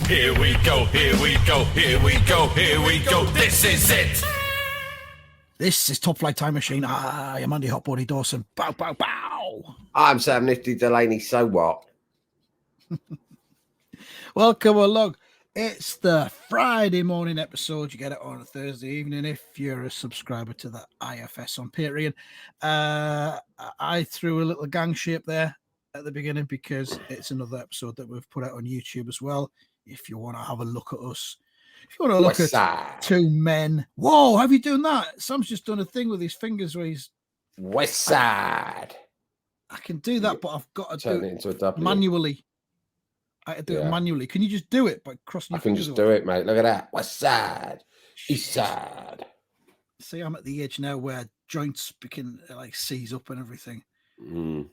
Here we go, here we go, here we go, here we go. This is it. This is Top Flight Time Machine. I am Andy Hotbody Dawson. Bow, bow, bow. I'm Sam Nifty Delaney. So what? Welcome along. It's the Friday morning episode. You get it on a Thursday evening if you're a subscriber to the IFS on Patreon. I threw a little gang shape there at the beginning because it's another episode that we've put out on YouTube as well. If you want to have a look at us, if you want to look at two men. Whoa, have you done that? Sam's just done a thing with his fingers where he's West Side. I can do that, but I've got to Turn do it into a W. manually. I do it manually. Can you just do it by crossing your fingers? I can just do it, mate. Look at that. West Side. East Side. See, I'm at the age now where joints begin like seize up and everything. And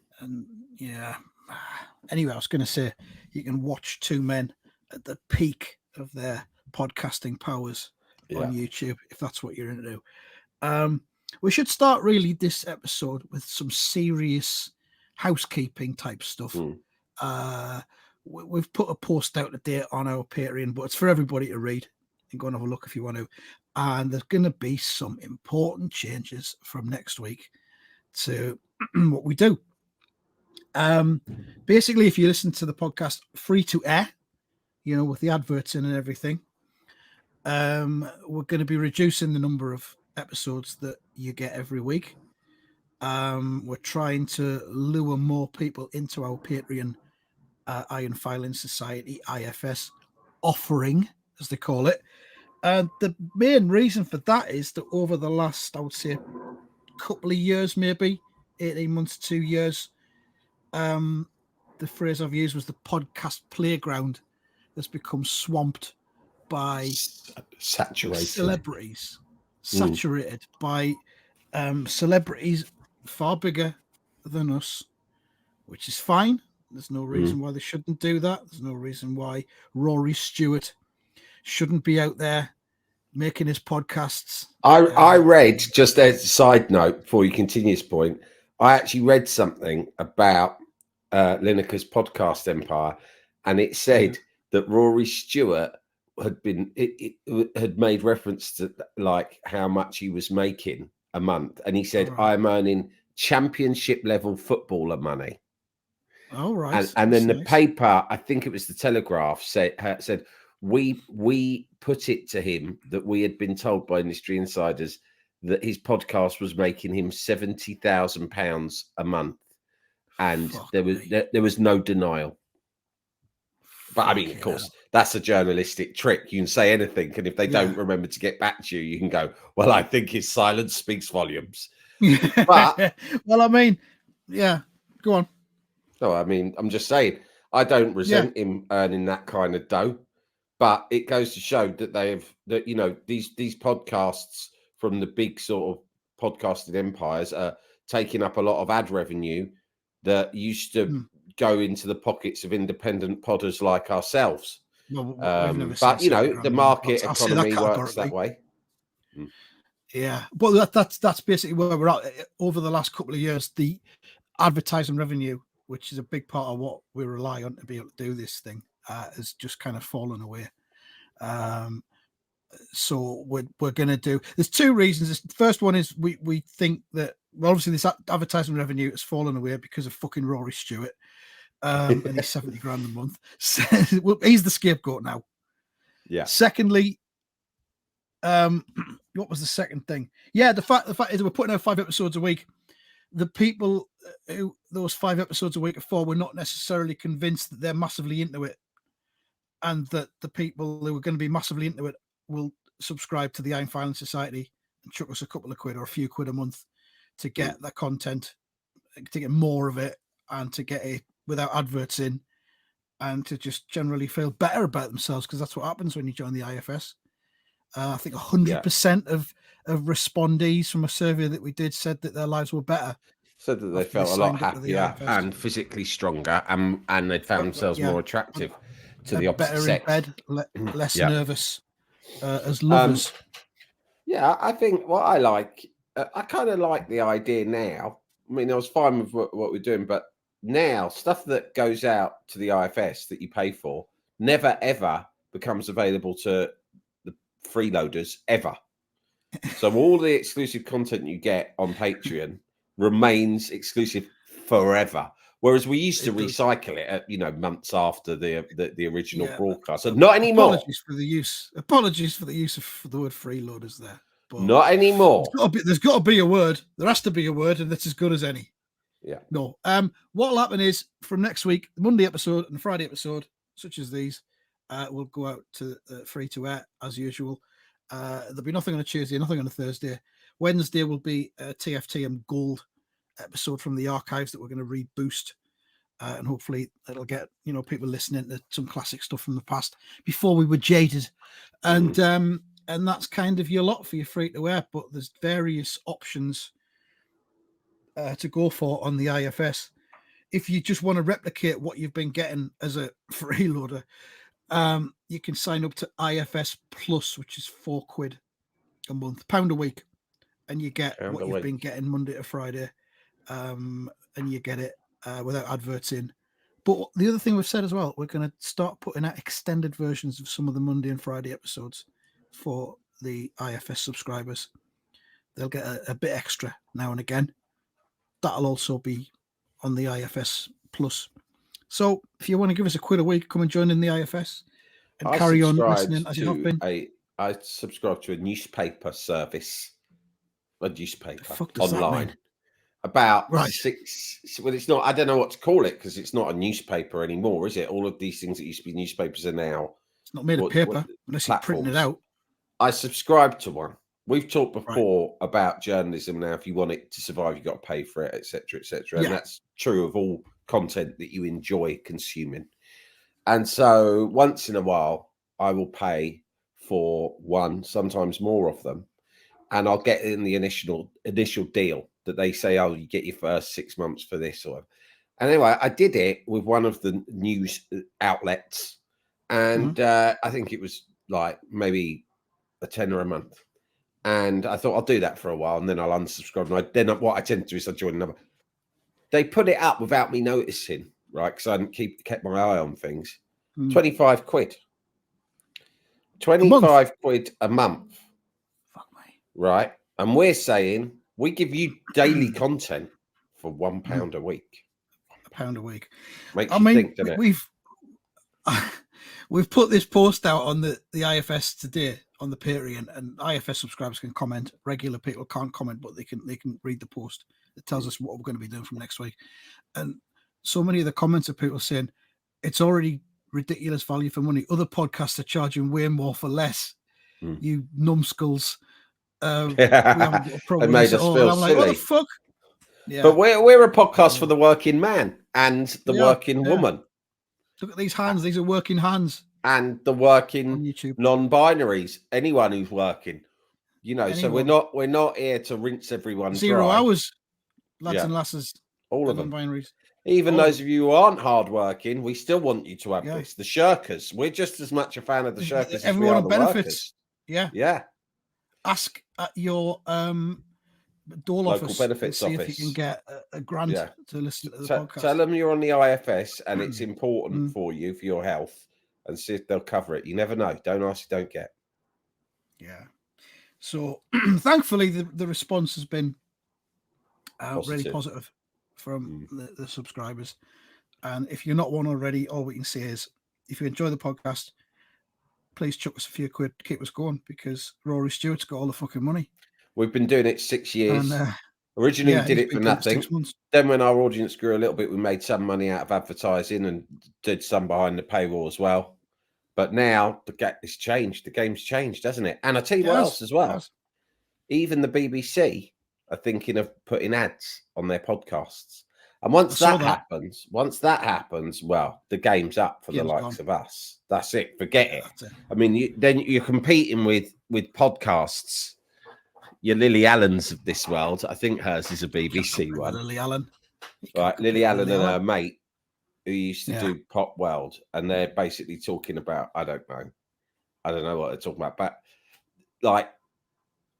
yeah. Anyway, I was going to say you can watch two men at the peak of their podcasting powers on YouTube if that's what you're into. We should start really this episode with some serious housekeeping type stuff. We've put a post out today on our Patreon, but it's for everybody to read and go and have a look if you want to. And there's going to be some important changes from next week to what we do. Basically, if you listen to the podcast free to air, you know, with the adverts in and everything, we're going to be reducing the number of episodes that you get every week. We're trying to lure more people into our Patreon Iron Filing Society IFS offering, as they call it. And the main reason for that is that over the last, I would say, couple of years, maybe 18 months, 2 years, the phrase I've used was the podcast playground has become swamped by celebrities, saturated by celebrities far bigger than us, which is fine. There's no reason why they shouldn't do that. There's no reason why Rory Stewart shouldn't be out there making his podcasts. I read, just as a side note before you continue this point, I actually read something about Lineker's podcast empire, and it said that Rory Stewart had made reference to like how much he was making a month, and he said, "I'm earning championship level footballer money." All right, and then the paper, I think it was the Telegraph, said we put it to him that we had been told by industry insiders that his podcast was making him £70,000 a month, and there was no denial. But I mean, of course, that's a journalistic trick. You can say anything, and if they don't remember to get back to you, you can go, "Well, I think his silence speaks volumes." But well, I mean, go on. No, I mean, I'm just saying, I don't resent him earning that kind of dough, but it goes to show that you know, these podcasts from the big sort of podcasting empires are taking up a lot of ad revenue that used to go into the pockets of independent podders like ourselves. Well, but you know, the market economy works that way. Yeah, well, that's basically where we're at. Over the last couple of years, the advertising revenue, which is a big part of what we rely on to be able to do this thing, has just kind of fallen away. So we're going to do. There's two reasons. The first one is we think that, well, obviously this advertising revenue has fallen away because of fucking Rory Stewart and he's 70 grand a month. So, well, he's the scapegoat now. Yeah. Secondly, what was the second thing? Yeah, the fact is we're putting out 5 episodes a week. The people who those 5 episodes a week are for, we're not necessarily convinced that they're massively into it, and that the people who are going to be massively into it will subscribe to the Iron Filing Society and chuck us a couple of quid or a few quid a month to get that content, to get more of it, and to get it without adverts in, and to just generally feel better about themselves, because that's what happens when you join the IFS. I think 100% of respondees from a survey that we did said that their lives were better. Said that they felt a lot happier and physically stronger, and they found themselves more attractive to the opposite better sex. In bed, less nervous as lovers. Yeah, I think what I like, I kind of like the idea now. I mean, I was fine with what we're doing, but now stuff that goes out to the IFS that you pay for never ever becomes available to the freeloaders ever. So all the exclusive content you get on Patreon remains exclusive forever. Whereas we used to recycle it at, months after the original broadcast. So not anymore. Apologies for the use of the word freeloaders there. But not anymore. There's got to be a word. There has to be a word, and that's as good as any. Yeah. No. What'll happen is from next week, the Monday episode and the Friday episode, such as these, will go out to free to air as usual. There'll be nothing on a Tuesday, nothing on a Thursday. Wednesday will be a TFTM Gold episode from the archives that we're going to reboost, and hopefully it'll get people listening to some classic stuff from the past before we were jaded, and that's kind of your lot for your free to air. But there's various options to go for on the IFS if you just want to replicate what you've been getting as a freeloader. You can sign up to IFS Plus, which is £4 a month, £1 a week, and you get what you've been getting Monday to Friday, and you get it without adverts in. But the other thing we've said as well, we're going to start putting out extended versions of some of the Monday and Friday episodes for the IFS subscribers. They'll get a bit extra now and again. That'll also be on the IFS Plus. So if you want to give us £1 a week, come and join in the IFS and carry on listening as you have been. I subscribe to a newspaper service, online. That mean? About 6. Well, it's not. I don't know what to call it because it's not a newspaper anymore, is it? All of these things that used to be newspapers are now. It's not made of paper unless you're printing it out. I subscribe to one. We've talked before about journalism. Now, if you want it to survive, you've got to pay for it, etc., etc. And that's true of all content that you enjoy consuming. And so once in a while, I will pay for one, sometimes more of them, and I'll get in the initial deal that they say, oh, you get your first 6 months for this or. And anyway, I did it with one of the news outlets, and I think it was like maybe a tenner a month. And I thought I'll do that for a while, and then I'll unsubscribe. And then what I tend to do is I join another. They put it up without me noticing, right? Because I hadn't kept my eye on things. £25. 25 quid a month. Fuck me. Right. And we're saying we give you daily content for £1 a week. £1 a week. Makes you think, doesn't it? We've put this post out on the IFS today on the Patreon, and IFS subscribers can comment. Regular people can't comment, but they can read the post. It tells us what we're going to be doing from next week. And so many of the comments are people saying it's already ridiculous value for money. Other podcasts are charging way more for less. You numbskulls. We haven't got a problem. They made us feel I'm silly. like, what the fuck? Yeah. But we're a podcast for the working man and the working woman. Look at these hands. These are working hands. And the working YouTube. non-binaries. Anyone who's working. Anyone. So we're not here to rinse everyone 0 dry. hours, lads and lasses. All of them. Non-binaries. Even those of you who aren't hardworking, we still want you to have this. The shirkers. We're just as much a fan of the shirkers as we are the benefits. Workers. Yeah. Ask at your Dole local office benefits and see office. if you can get a grant to listen to the podcast. Tell them you're on the IFS and it's important for you, for your health, and see if they'll cover it. You never know. Don't ask, you don't get. Yeah. So thankfully, the response has been really positive from the subscribers. And if you're not one already, all we can say is if you enjoy the podcast, please chuck us a few quid to keep us going, because Rory Stewart's got all the fucking money. We've been doing it 6 years. And, originally, we did it for nothing. Then when our audience grew a little bit, we made some money out of advertising and did some behind the paywall as well. But now it's changed. The game's changed, hasn't it? And I tell you what else as well. Even the BBC are thinking of putting ads on their podcasts. And once that happens, well, the game's up for the likes of us. That's it. Forget it. I mean, then you're competing with podcasts. Your Lily Allens of this world. I think hers is a BBC one. Lily Allen. Right, Lily Allen and her mate who used to do Pop World, and they're basically talking about, I don't know what they're talking about, but like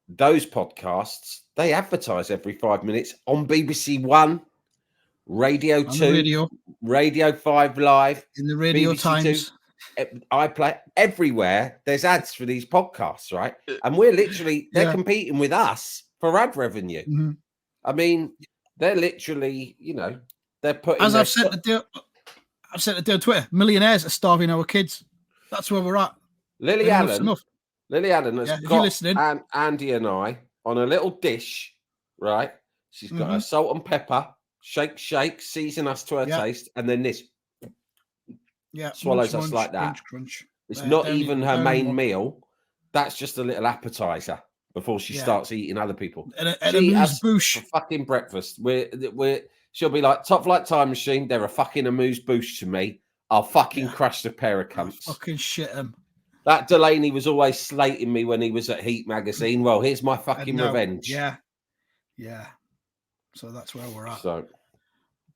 those podcasts, they advertise every 5 minutes on BBC One, Radio 2, Radio 5 Live, in the Radio BBC Times. iPlayer, everywhere. There's ads for these podcasts, right? And we're literally they're competing with us for ad revenue. Mhm. I mean, they're literally, they're putting. As I've said to Twitter, millionaires are starving our kids. That's where we're at. Lily Allen has if you're got listening. Andy and I on a little dish, right? She's got her salt and pepper, shake, season us to her taste, and then this swallows us like that. Crunch. It's not even her main meal. That's just a little appetizer before she starts eating other people. And she a has bouche for fucking breakfast. She'll be like, Top Flight Time Machine. They're a fucking amuse bouche to me. I'll fucking crush the pair of cunts. I'll fucking shit them. That Delaney was always slating me when he was at Heat magazine. Well, here's my fucking revenge. Yeah. So that's where we're at. So,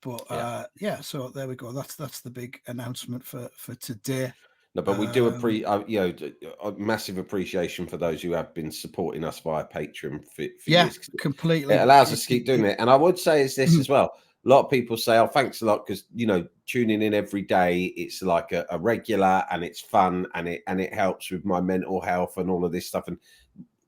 so there we go. That's the big announcement for today. No, but we do a massive appreciation for those who have been supporting us via Patreon for years. Completely. It allows us to keep doing it. And I would say is this as well. A lot of people say, "Oh, thanks a lot," because tuning in every day, it's like a regular, and it's fun, and it helps with my mental health and all of this stuff. And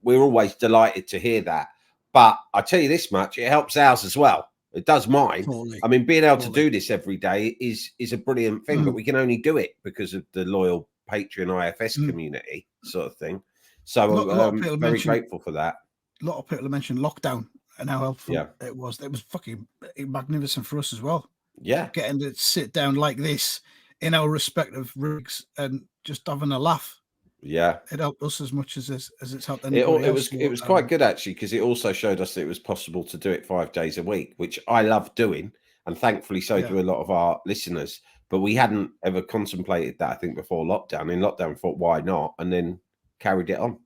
we're always delighted to hear that. But I tell you this much, it helps ours as well. It does mine. Totally. I mean, being able to do this every day is a brilliant thing, but we can only do it because of the loyal Patreon IFS community sort of thing. So I'm very grateful for that. A lot of people mentioned lockdown and how helpful it was. It was fucking magnificent for us as well. Yeah. Getting to sit down like this in our respective rigs and just having a laugh. Yeah, it helped us as much as it's helped anybody else. It was quite good actually, because it also showed us that it was possible to do it 5 days a week, which I love doing, and thankfully so do a lot of our listeners. But we hadn't ever contemplated that, I think, before lockdown. In lockdown, thought why not, and then carried it on.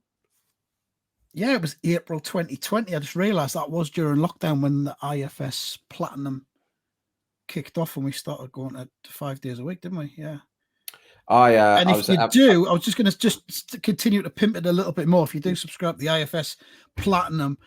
Yeah, it was April 2020. I just realised that was during lockdown when the IFS Platinum kicked off, and we started going to 5 days a week, didn't we? Yeah. I was just going to continue to pimp it a little bit more. If you do subscribe to the IFS Platinum,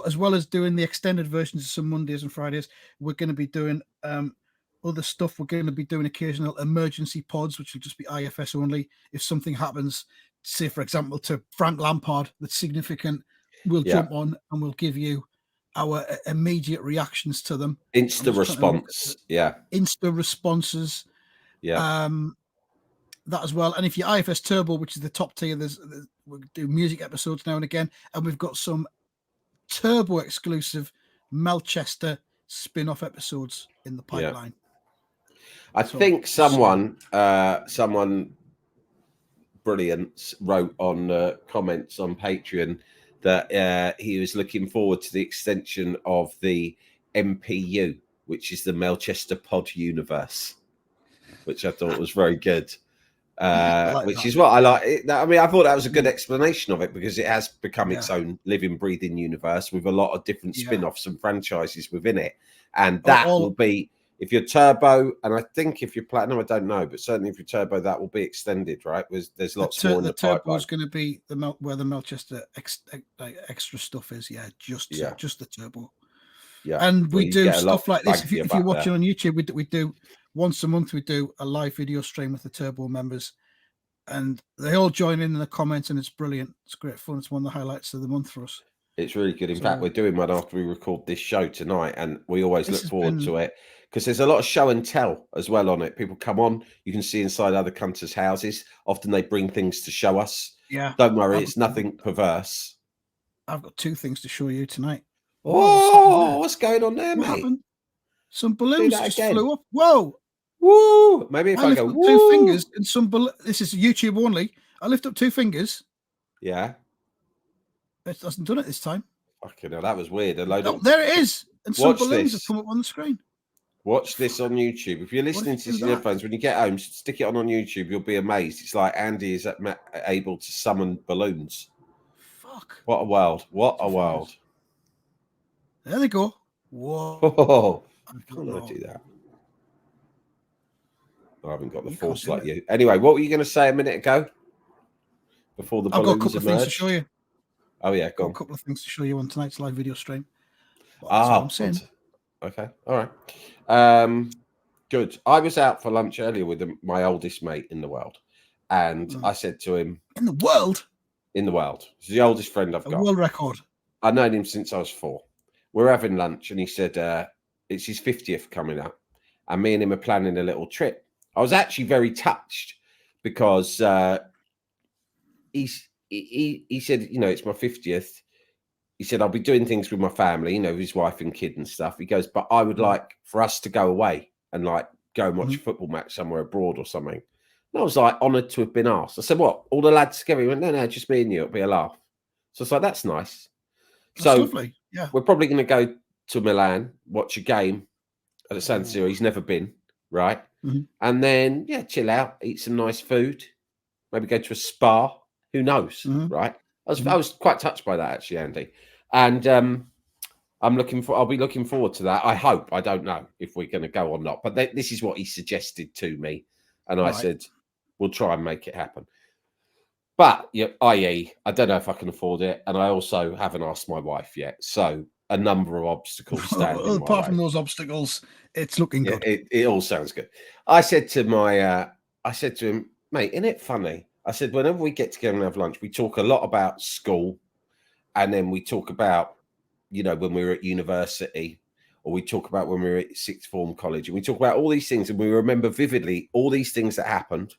as well as doing the extended versions of some Mondays and Fridays, we're going to be doing other stuff. We're going to be doing occasional emergency pods, which will just be IFS only. If something happens, say for example to Frank Lampard, that's significant, we'll jump on and we'll give you our immediate reactions to them. Instant response. Instant responses. That as well. And if you're IFS Turbo, which is the top tier, we'll do music episodes now and again, and we've got some Turbo exclusive Melchester spin-off episodes in the pipeline. I think someone brilliant wrote on comments on Patreon that he was looking forward to the extension of the MPU, which is the Melchester Pod Universe, which I thought was very good. Which is what I like. I mean, I thought that was a good explanation of it, because it has become its own living, breathing universe with a lot of different spin-offs and franchises within it. And that will be, if you're Turbo, and I think if you're Platinum, I don't know, but certainly if you're Turbo, that will be extended, right? There's lots more in the pipeline. The Turbo is going to be where the Melchester extra stuff is. Just the Turbo. Yeah, and we do stuff like this. If you're watching on YouTube, we do once a month. We do a live video stream with the Turbo members, and they all join in the comments, and it's brilliant. It's great fun. It's one of the highlights of the month for us. It's really good. In fact, we're doing one after we record this show tonight, and we always look forward to it, because there's a lot of show and tell as well on it. People come on, you can see inside other cunters' houses. Often they bring things to show us. Yeah, don't worry, it's nothing perverse. I've got 2 things to show you tonight. Oh, what's going on there, mate? Happened? Some balloons just flew up. Whoa! Woo! Maybe if I go, lift up 2 fingers and some this is YouTube only. I lift up 2 fingers. Yeah. It hasn't done it this time. Fucking hell, that was weird. There it is. And some balloons have come up on the screen. Watch this on YouTube. If you're listening to this in headphones, when you get home, stick it on YouTube. You'll be amazed. It's like Andy is able to summon balloons. Fuck. What a world. What a world. There they go. Whoa. Oh, can't I do that? I haven't got the force like you. Anyway, what were you going to say a minute ago? Before the balloons I've got a couple of things to show you. Oh, yeah, go on. A couple of things to show you on tonight's live video stream. That's what I'm saying. Okay, all right. Good. I was out for lunch earlier with my oldest mate in the world, And I said to him, in the world, he's the oldest friend I've a got. world record. I've known him since I was 4. We're having lunch, and he said it's his 50th coming up, and me and him are planning a little trip. I was actually very touched because he said, you know, it's my 50th. He said, I'll be doing things with my family, you know, his wife and kid and stuff. He goes, but I would like for us to go away and like go and watch a football match somewhere abroad or something. And I was like honoured to have been asked. I said, what? All the lads together? He went, no, just me and you. It'll be a laugh. So it's like, that's nice. That's lovely. Yeah. We're probably going to go to Milan, watch a game at the San Siro. He's never been, right? And then, chill out, eat some nice food, maybe go to a spa. Who knows, right? I was quite touched by that, actually, Andy. And I'll be looking forward to that. I hope. I don't know if we're going to go or not. But this is what he suggested to me. And I said, we'll try and make it happen. But, i.e., I don't know if I can afford it. And I also haven't asked my wife yet. So a number of obstacles stand in my way. Apart from those obstacles, it's looking good. It all sounds good. I said to him, mate, isn't it funny? I said, whenever we get together and have lunch, we talk a lot about school. And then we talk about, you know, when we were at university, or we talk about when we were at sixth form college, and we talk about all these things, and we remember vividly all these things that happened,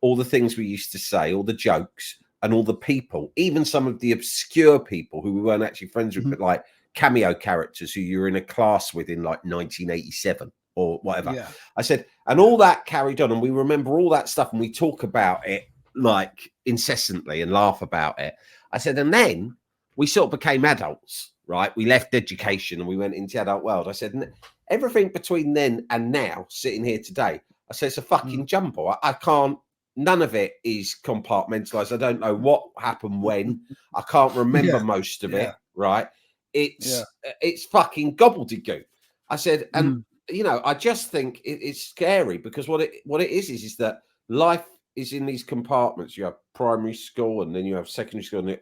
all the things we used to say, all the jokes, and all the people, even some of the obscure people who we weren't actually friends with, but like cameo characters who you were in a class with in like 1987 or whatever. Yeah. I said, and all that carried on, and we remember all that stuff, and we talk about it like incessantly and laugh about it. I said, and then we sort of became adults, right? We left education and we went into the adult world. I said, everything between then and now, sitting here today, I said, it's a fucking jumble. I can't, none of it is compartmentalized. I don't know what happened when. I can't remember most of it, right? It's fucking gobbledygook. I said, and you know, I just think it's scary because what it is that life is in these compartments. You have primary school and then you have secondary school,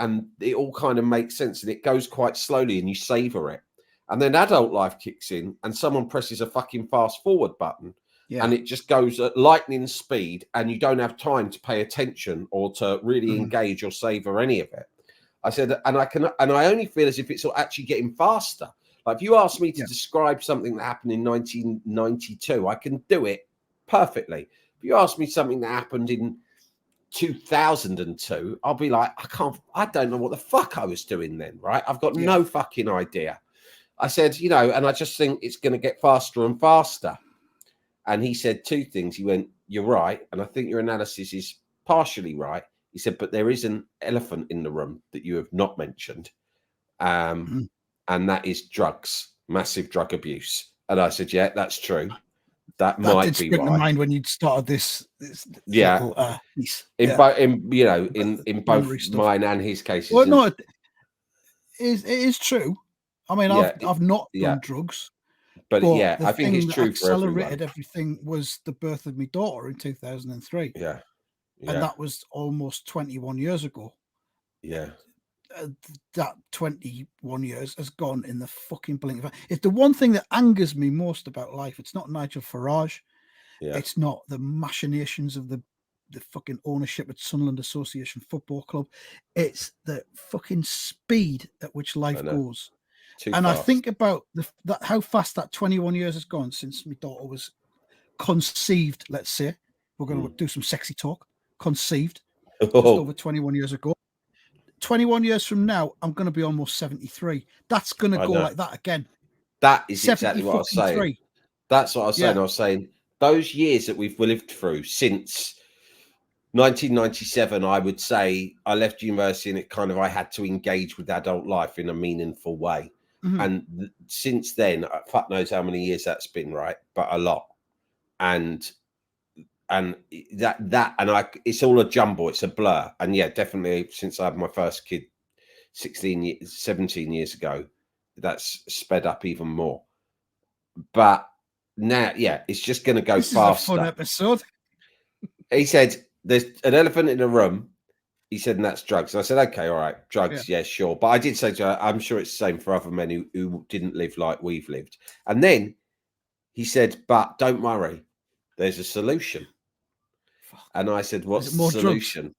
and it all kind of makes sense, and it goes quite slowly and you savor it. And then adult life kicks in and someone presses a fucking fast forward button and it just goes at lightning speed, and you don't have time to pay attention or to really engage or savor any of it. I said, and I only feel as if it's actually getting faster. Like if you ask me to describe something that happened in 1992, I can do it perfectly. If you ask me something that happened in 2002, I'll be like, I don't know what the fuck I was doing then, right? I've got no fucking idea. I said, you know, and I just think it's going to get faster and faster. And he said 2 things. He went, you're right. And I think your analysis is partially right. He said, but there is an elephant in the room that you have not mentioned. And that is drugs, massive drug abuse. And I said, yeah, that's true. That might did be spring why. To mind when you started this little, piece. In both mine and his cases. Well, no, it is true. I mean, I've not done drugs, but I think it's true for everyone. Accelerated everything was the birth of my daughter in 2003. Yeah. And that was almost 21 years ago. Yeah. That 21 years has gone in the fucking blink of an eye. It's the one thing that angers me most about life. It's not Nigel Farage. Yeah. It's not the machinations of the fucking ownership at Sunderland Association Football Club. It's the fucking speed at which life goes. Too fast. I think about how fast that 21 years has gone since my daughter was conceived, let's say. We're going to do some sexy talk. Conceived just over 21 years ago. 21 years from now, I'm going to be almost 73. That's going to go like that again. That is exactly what I was saying. That's what I was saying. I was saying those years that we've lived through since 1997, I would say I left university and I had to engage with adult life in a meaningful way. And since then, fuck knows how many years that's been, right? But a lot. And it's all a jumble. It's a blur. And yeah, definitely since I had my first kid 17 years ago, that's sped up even more. But now, it's just going to go faster. This is a fun episode. He said, there's an elephant in the room. He said, and that's drugs. And I said, okay, all right, drugs, yeah, sure. But I did say to her, I'm sure it's the same for other men who didn't live like we've lived. And then he said, but don't worry, there's a solution. And I said, what's it the more drugs? solution?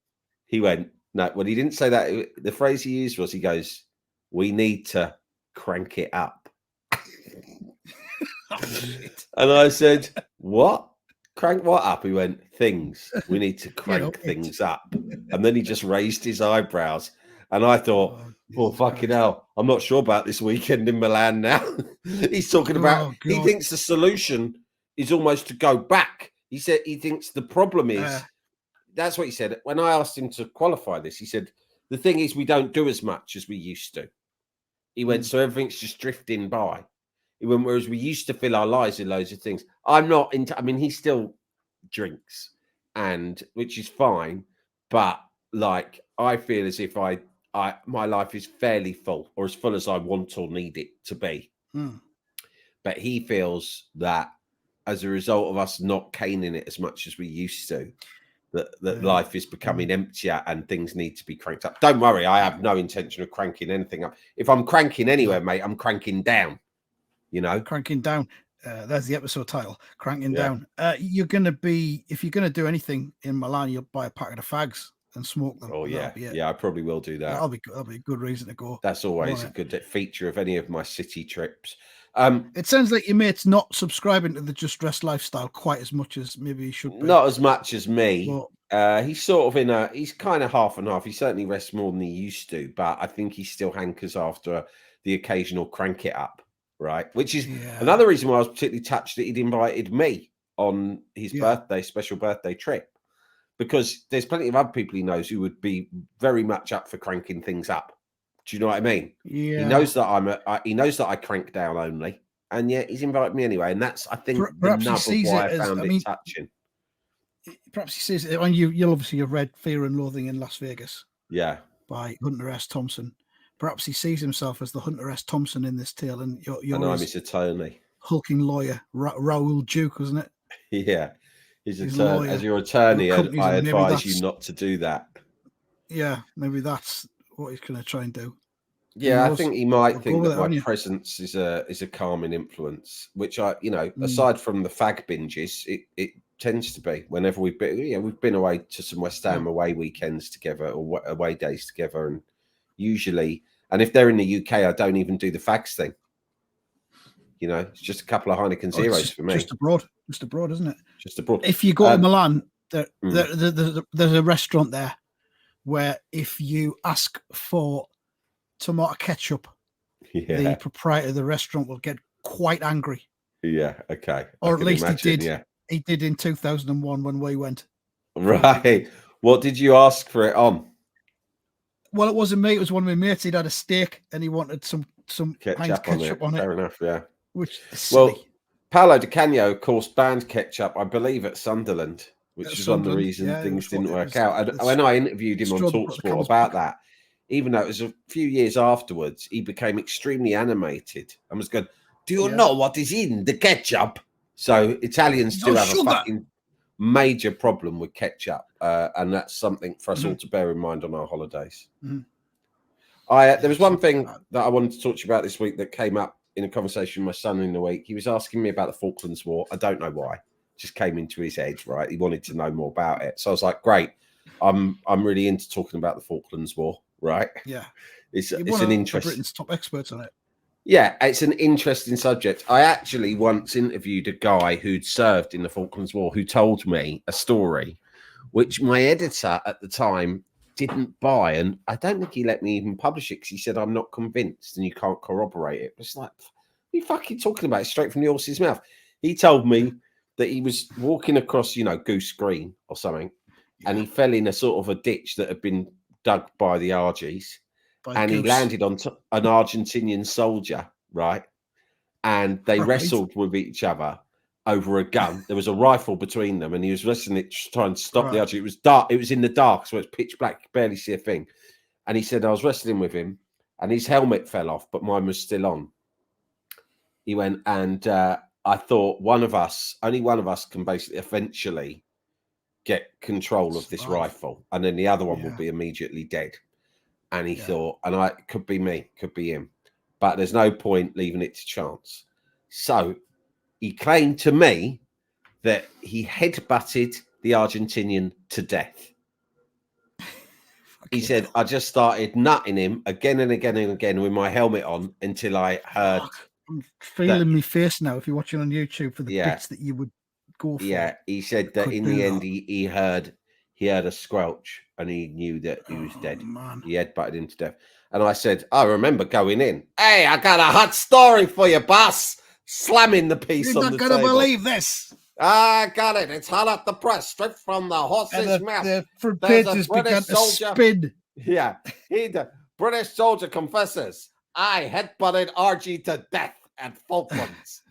He went, no. Well, he didn't say that. The phrase he used was, he goes, we need to crank it up. Oh, shit. And I said, what? Crank what up? He went, things. We need to You crank know, things up. And then he just raised his eyebrows. And I thought, oh, Jesus fucking Christ. hell. I'm not sure about this weekend in Milan now. He's talking about, he God. thinks the solution is almost to go back. He said he thinks the problem is, that's what he said. When I asked him to qualify this, he said, the thing is we don't do as much as we used to. He went, so everything's just drifting by. He went, whereas we used to fill our lives with loads of things. I'm not into, I mean, he still drinks, and which is fine, but like I feel as if I my life is fairly full, or as full as I want or need it to be. But he feels that as a result of us not caning it as much as we used to, that life is becoming emptier and things need to be cranked up. Don't worry, I have no intention of cranking anything up. If I'm cranking anywhere, mate, I'm cranking down. You know, cranking down. There's the episode title, cranking down. You're gonna be, if you're gonna do anything in Milan, you'll buy a packet of fags and smoke them. Oh yeah, I probably will do that. That'll be a good reason to go. That's always a good feature of any of my city trips. It sounds like your mate's not subscribing to the Just Dress lifestyle quite as much as maybe he should be. Not as much as me. He's sort of he's kind of half and half. He certainly rests more than he used to, but I think he still hankers after the occasional crank it up, right? Which is another reason why I was particularly touched that he'd invited me on his special birthday trip, because there's plenty of other people he knows who would be very much up for cranking things up. Do you know what I mean? Yeah. He knows that he knows that I crank down only, and yet he's invited me anyway. And that's, I think, the nub of why I found it touching. Perhaps he sees it. I mean, you'll obviously have read Fear and Loathing in Las Vegas. Yeah. By Hunter S. Thompson. Perhaps he sees himself as the Hunter S. Thompson in this tale, and you're I'm his attorney, hulking lawyer, Raoul Duke, wasn't it? Yeah, his attorney. As your attorney, I advise you not to do that. Yeah, maybe that's what he's going to try and do. Yeah, I think he might think that my presence is a calming influence, which aside from the fag binges, it tends to be whenever we've been away to some West Ham away weekends together or away days together, and usually, and if they're in the UK, I don't even do the fags thing. You know, it's just a couple of Heineken Zeros for me. Just abroad, isn't it? Just abroad. If you go to Milan, there's a restaurant there where if you ask for tomato ketchup, the proprietor of the restaurant will get quite angry. Yeah, okay. Or at least he did. Yeah. He did in 2001 when we went. Right. What did you ask for it on? Well, it wasn't me. It was one of my mates. He'd had a steak and he wanted some ketchup on it. Fair enough, yeah. Which is silly. Well, Paolo Di Canio, of course, banned ketchup, I believe, at Sunderland, which is one of the reasons things didn't work out. And when I interviewed him on TalkSport about that, even though it was a few years afterwards, he became extremely animated and was going, do you know what is in the ketchup? So Italians do have a fucking major problem with ketchup. And that's something for us all to bear in mind on our holidays. There was one thing that I wanted to talk to you about this week that came up in a conversation with my son in the week. He was asking me about the Falklands War. I don't know why. It just came into his head, right? He wanted to know more about it. So I was like, great. I'm really into talking about the Falklands War, right? Yeah. It's an interesting. Britain's top experts on it. Yeah, it's an interesting subject. I actually once interviewed a guy who'd served in the Falklands War who told me a story which my editor at the time didn't buy, and I don't think he let me even publish it because he said, I'm not convinced and you can't corroborate it. It's like, what are you fucking talking about? It's straight from the horse's mouth. He told me that he was walking across, Goose Green or something, and he fell in a sort of a ditch that had been dug by the Argies, and he landed on an Argentinian soldier, right? And they wrestled with each other over a gun. There was a rifle between them, and he was wrestling it to try and stop the Argie. It was dark. It was in the dark, so it's pitch black. You could barely see a thing. And he said, I was wrestling with him, and his helmet fell off, but mine was still on. He went, and I thought only one of us can basically eventually get control of this rifle, and then the other one will be immediately dead. And he thought, and it could be me, could be him, but there's no point leaving it to chance. So he claimed to me that he headbutted the Argentinian to death. He said, hell. I just started nutting him again and again and again with my helmet on until I heard. Fuck. I'm feeling my face now if you're watching on YouTube for the bits that you would go for. Yeah, he said that in the end he heard a squelch and he knew that he was dead. Man. He headbutted him to death. And I said, I remember going in. Hey, I got a hot story for you, boss. Slamming the piece on the table. You're not going to believe this. I got it. It's hot off the press, straight from the horse's mouth. The front pages began to spin. Yeah, the British soldier confesses, I headbutted RG to death at Falklands.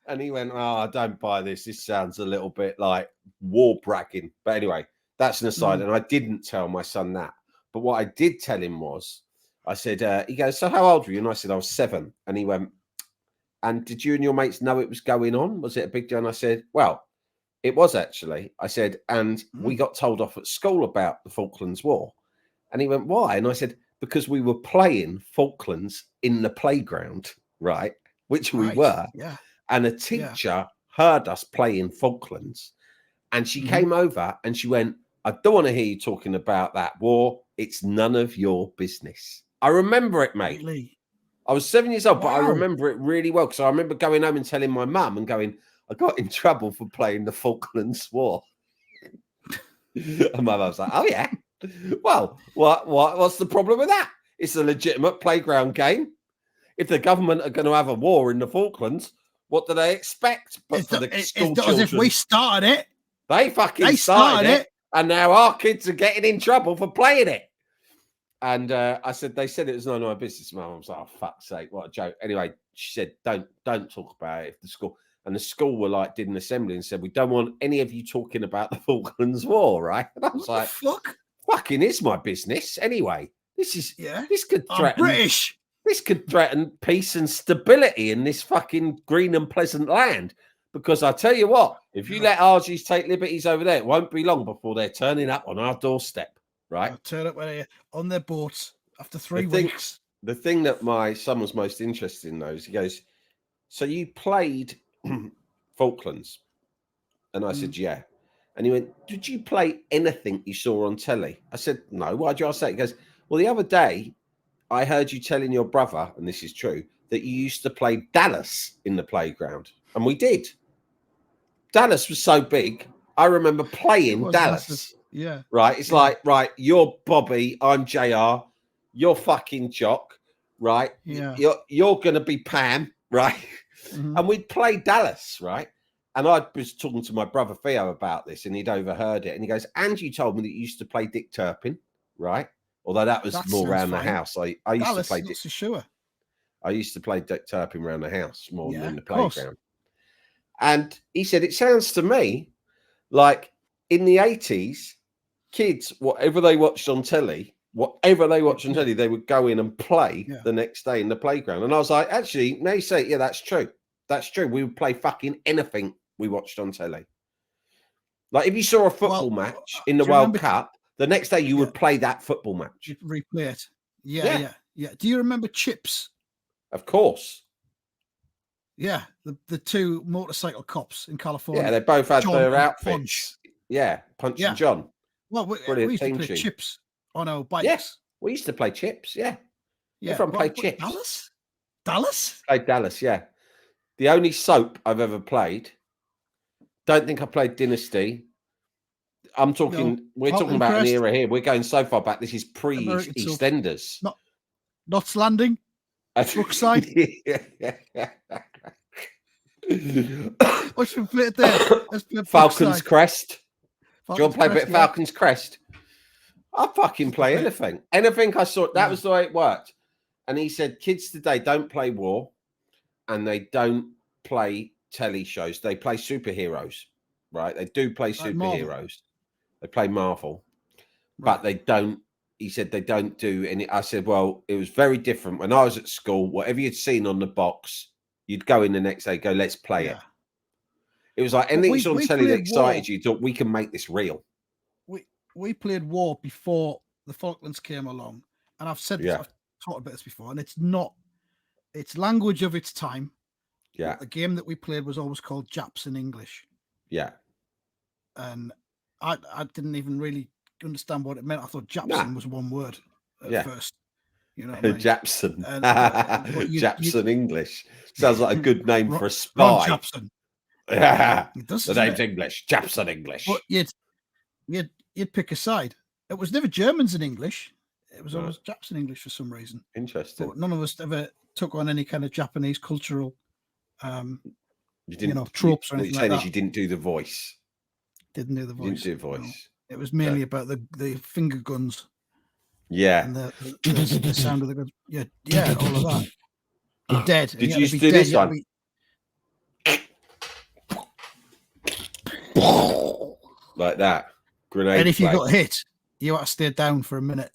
And he went, oh, don't buy this. This sounds a little bit like war bragging. But anyway, that's an aside. And I didn't tell my son that. But what I did tell him was, I said, he goes, so how old were you? And I said, I was 7. And he went, and did you and your mates know it was going on? Was it a big deal? And I said, well, it was actually. I said, and we got told off at school about the Falklands War. And he went, why? And I said, because we were playing Falklands in the playground, right? Which we were. Yeah. And a teacher heard us playing Falklands. And she came over and she went, I don't want to hear you talking about that war. It's none of your business. I remember it, mate. Really? I was 7 years old, but I remember it really well because I remember going home and telling my mum and going, I got in trouble for playing the Falklands War. And my mum was like, oh, yeah. Well, what's the problem with that? It's a legitimate playground game. If the government are going to have a war in the Falklands, what do they expect? But for the school children, as if we started it. They fucking started it. And now our kids are getting in trouble for playing it. And I said, they said it was none of my business. My mum was like, oh, fuck's sake, what a joke. Anyway, she said, don't talk about it if the school. And the school were like, did an assembly and said, we don't want any of you talking about the Falklands War, right? And I was what like, fuck? Fucking is my business. Anyway, this could threaten British. This could threaten peace and stability in this fucking green and pleasant land. Because I tell you what, if you let RGs take liberties over there, it won't be long before they're turning up on our doorstep, right? I'll turn up on their boats after 3 weeks. The thing that my son was most interested in, though, is he goes, so you played Falklands? And I said, yeah. And he went, did you play anything you saw on telly? I said, no. Why'd you ask that? He goes, well, the other day, I heard you telling your brother, and this is true, that you used to play Dallas in the playground. And we did. Dallas was so big. I remember playing Dallas. Massive. Yeah. Right. It's like, right, you're Bobby, I'm JR, you're fucking Jock, right? Yeah. You're going to be Pam, right? And we'd play Dallas, right? And I was talking to my brother Theo about this, and he'd overheard it. And he goes, and you told me that you used to play Dick Turpin, right? Although that was more around the house. I used Dallas, to play Dick. Sure. I used to play Dick Turpin around the house more than in the playground. And he said, it sounds to me like in the 80s, kids, whatever they watched on telly, they would go in and play the next day in the playground. And I was like, actually, now you say it, yeah, that's true. That's true. We would play fucking anything we watched on telly. Like if you saw a football match in the World Cup, the next day you would play that football match. You'd replay it. Yeah. Do you remember Chips? Of course. Yeah, the 2 motorcycle cops in California. Yeah, they both had their outfits. Punch. Yeah, Punch and John. Well, we used to play Chips on our bikes. Yes, we used to play Chips. Yeah. Everyone played Chips. Dallas? Played Dallas, yeah. The only soap I've ever played. Don't think I played Dynasty. We're talking about an era here. We're going so far back. This is pre-EastEnders. Knots Landing. Brookside. What's we played there? Let's play Falcon's Crest. Do you want to play a bit of Falcon's Crest? I'll fucking play anything. Anything I saw. That was the way it worked. And he said, kids today don't play war and they don't play telly shows. They play superheroes, right? They do play superheroes. They play Marvel, but they don't. He said they don't do any. I said, well, it was very different when I was at school. Whatever you'd seen on the box, you'd go in the next day, go, let's play it. It was like anything you saw on telly that excited you. Thought we can make this real. We played war before the Falklands came along, and I've said this, I've talked about this before, and it's language of its time. Yeah, the game that we played was always called Japs in English. Yeah, and I didn't even really understand what it meant. I thought Japson Nah. was one word at Yeah. first. You know what I mean? Japson. But Japson English. Sounds like a good name for a Ron spy. Japson. Yeah. It does, The doesn't name's it? English. Japson But English. you'd pick a side. It was never Germans in English. It was No. always Japson English for some reason. Interesting. But none of us ever took on any kind of Japanese cultural, You didn't. tropes or What you're anything like saying is that. you didn't do the voice. Didn't do the You didn't voice. do No. voice. It was mainly about the finger guns Yeah. and the sound of the guns. Yeah, all of that. You're dead. Did you used to do this one? Like that. Grenade. And if you flag. got hit, you had to stay down for a minute.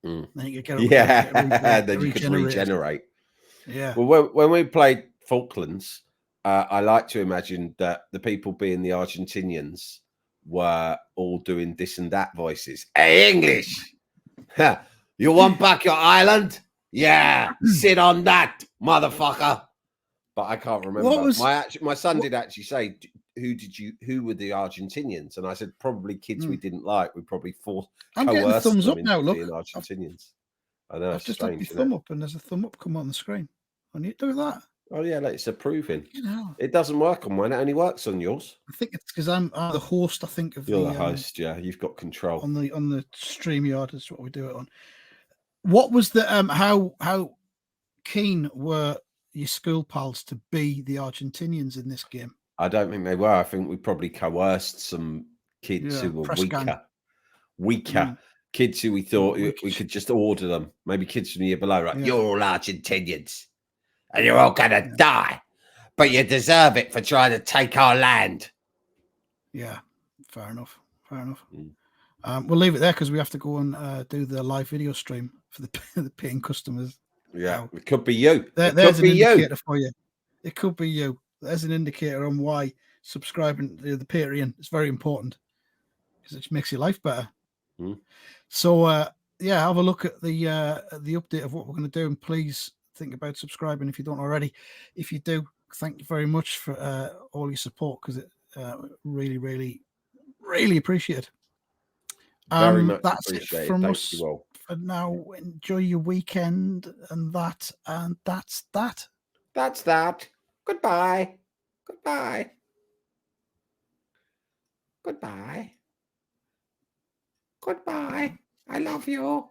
Mm. Then you could Then you could regenerated. regenerate. Yeah. Well, when we played Falklands, I like to imagine that the people being the Argentinians were all doing this and that voices. Hey, English! You want back your island? Yeah, sit on that, motherfucker. But I can't remember. My son did actually say, who were the Argentinians? And I said, probably kids we didn't like. We probably I'm getting a coerced thumbs them up into now. Look, being Argentinians. I know. I've It's just had my strange, thumb up, and there's a thumb up come on the screen. I need to do that. Oh yeah, it's approving. You know, It doesn't work on mine. It only works on yours. I think it's because I'm the host. I think of You're the host. Yeah, you've got control on the StreamYard. Is what we do it on. What was the how keen were your school pals to be the Argentinians in this game? I don't think they were. I think we probably coerced some kids who were weaker kids who we thought we could just order them. Maybe kids from the year below, right? You're all Argentinians and you're all gonna die, but you deserve it for trying to take our land. Yeah, fair enough. We'll leave it there because we have to go and do the live video stream for the paying customers. Yeah, it could be you. There's an indicator for you. It could be you. There's an indicator on why subscribing to the Patreon is very important because it makes your life better. So have a look at the update of what we're going to do, and please think about subscribing if you don't already. If you do, thank you very much for all your support because it really, really, really appreciate. Very much that's appreciated. It from Thank us you all. for now. Enjoy your weekend, and that's that. That's that. Goodbye. Goodbye. Goodbye. Goodbye. I love you.